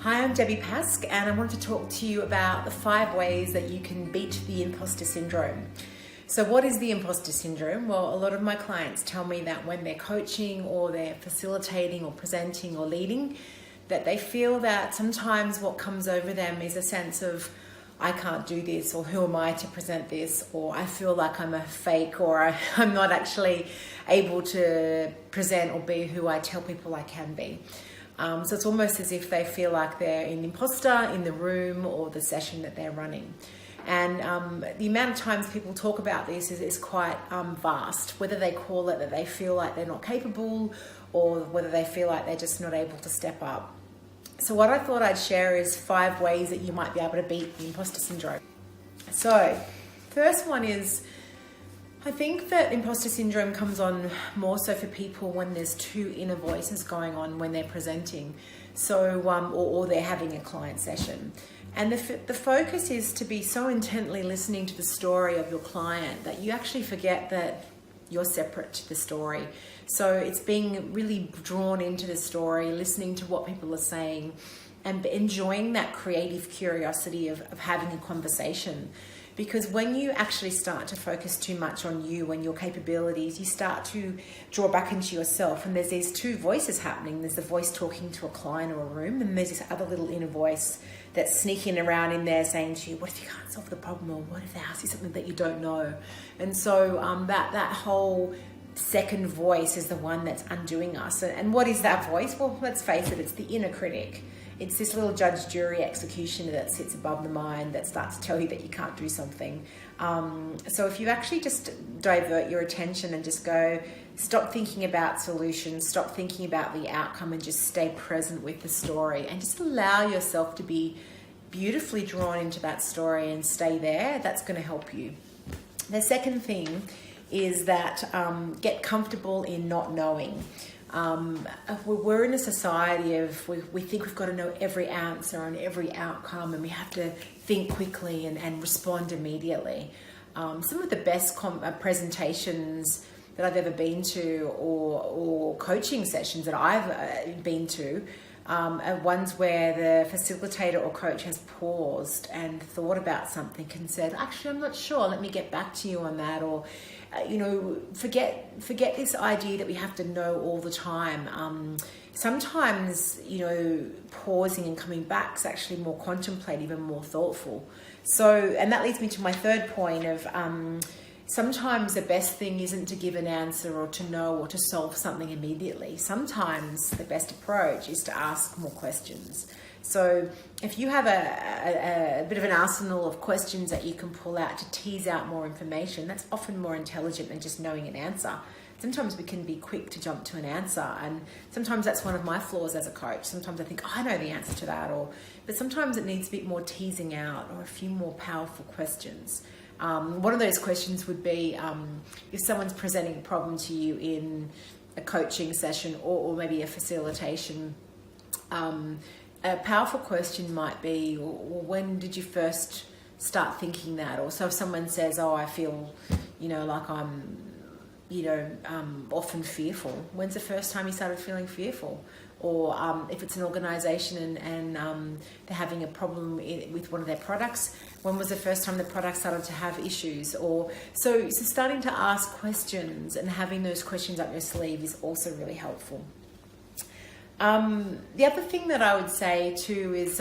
Hi, I'm Debbie Pask, and I want to talk to you about the 5 ways that you can beat the imposter syndrome. So what is the imposter syndrome? Well, a lot of my clients tell me that when they're coaching or they're facilitating or presenting or leading, that they feel that sometimes what comes over them is a sense of, I can't do this, or who am I to present this, or I feel like I'm a fake, or I'm not actually able to present or be who I tell people I can be. So it's almost as if they feel like they're an imposter in the room or the session that they're running. And the amount of times people talk about this is quite vast, whether they call it that they feel like they're not capable or whether they feel like they're just not able to step up. So what I thought I'd share is 5 ways that you might be able to beat the imposter syndrome. So first one is, I think that imposter syndrome comes on more so for people when there's 2 inner voices going on when they're presenting, so or they're having a client session. And the focus is to be so intently listening to the story of your client that you actually forget that you're separate to the story. So it's being really drawn into the story, listening to what people are saying, and enjoying that creative curiosity of having a conversation. Because when you actually start to focus too much on you and your capabilities, you start to draw back into yourself. And there's these 2 voices happening. There's the voice talking to a client or a room, and there's this other little inner voice that's sneaking around in there saying to you, what if you can't solve the problem? Or what if they ask you something that you don't know? And so that whole second voice is the one that's undoing us. And what is that voice? Well, let's face it, it's the inner critic. It's this little judge, jury, executioner that sits above the mind that starts to tell you that you can't do something. So if you actually just divert your attention and just go, stop thinking about solutions, stop thinking about the outcome, and just stay present with the story and just allow yourself to be beautifully drawn into that story and stay there, that's going to help you. The second thing is that get comfortable in not knowing. We're in a society of we think we've got to know every answer and every outcome, and we have to think quickly and respond immediately. Some of the best presentations that I've ever been to or coaching sessions that I've been to are ones where the facilitator or coach has paused and thought about something and said, actually, I'm not sure, let me get back to you on that. Or forget this idea that we have to know all the time. Sometimes, pausing and coming back is actually more contemplative and more thoughtful. So, and that leads me to my third point of sometimes the best thing isn't to give an answer or to know or to solve something immediately. Sometimes the best approach is to ask more questions. So if you have a bit of an arsenal of questions that you can pull out to tease out more information, that's often more intelligent than just knowing an answer. Sometimes we can be quick to jump to an answer, and sometimes that's one of my flaws as a coach. Sometimes I think, I know the answer to that, but sometimes it needs a bit more teasing out or a few more powerful questions. One of those questions would be if someone's presenting a problem to you in a coaching session or maybe a facilitation, a powerful question might be, well, when did you first start thinking that? Or so if someone says, I feel, like I'm, often fearful. When's the first time you started feeling fearful? Or if it's an organization and they're having a problem with one of their products, when was the first time the product started to have issues? Or so starting to ask questions and having those questions up your sleeve is also really helpful. The other thing that I would say too is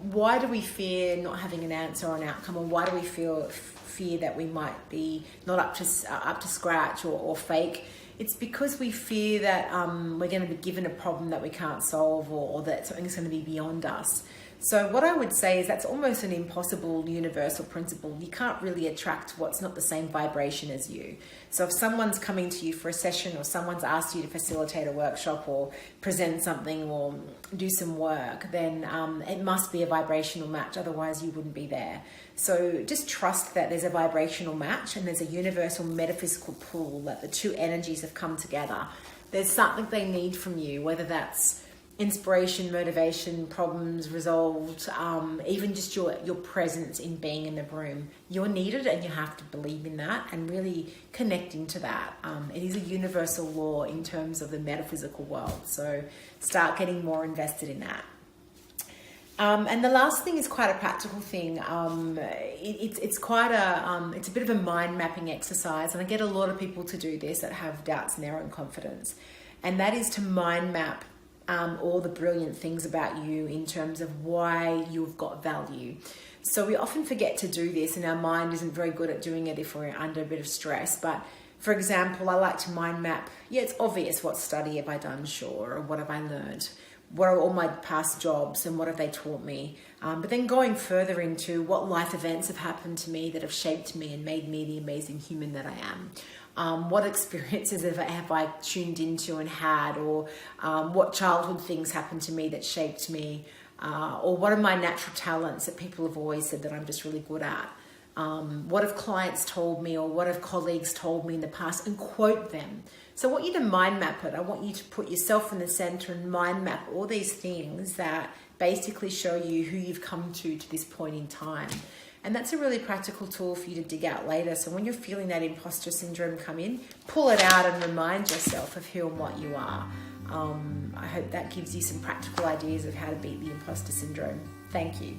why do we fear not having an answer or an outcome, or why do we fear that we might be not up to scratch or fake? It's because we fear that we're going to be given a problem that we can't solve, or that something's going to be beyond us. So what I would say is that's almost an impossible universal principle. You can't really attract what's not the same vibration as you. So if someone's coming to you for a session, or someone's asked you to facilitate a workshop or present something or do some work, then it must be a vibrational match. Otherwise you wouldn't be there. So just trust that there's a vibrational match and there's a universal metaphysical pull, that the 2 energies have come together. There's something they need from you, whether that's inspiration, motivation, problems resolved, even just your presence in being in the room. You're needed, and you have to believe in that and really connect into that. It is a universal law in terms of the metaphysical world. So start getting more invested in that. And the last thing is quite a practical thing. It's quite it's a bit of a mind mapping exercise, and I get a lot of people to do this that have doubts in their own confidence, and that is to mind map all the brilliant things about you in terms of why you've got value. So we often forget to do this, and our mind isn't very good at doing it if we're under a bit of stress. But for example, I like to mind map. Yeah, it's obvious what study have I done, sure, or what have I learned. What are all my past jobs and what have they taught me? But then going further into what life events have happened to me that have shaped me and made me the amazing human that I am. What experiences have I tuned into and had, or what childhood things happened to me that shaped me, or what are my natural talents that people have always said that I'm just really good at. What have clients told me, or what have colleagues told me in the past, and quote them. So I want you to mind map it. I want you to put yourself in the center and mind map all these things that basically show you who you've come to this point in time. And that's a really practical tool for you to dig out later. So when you're feeling that imposter syndrome come in, pull it out and remind yourself of who and what you are. I hope that gives you some practical ideas of how to beat the imposter syndrome. Thank you.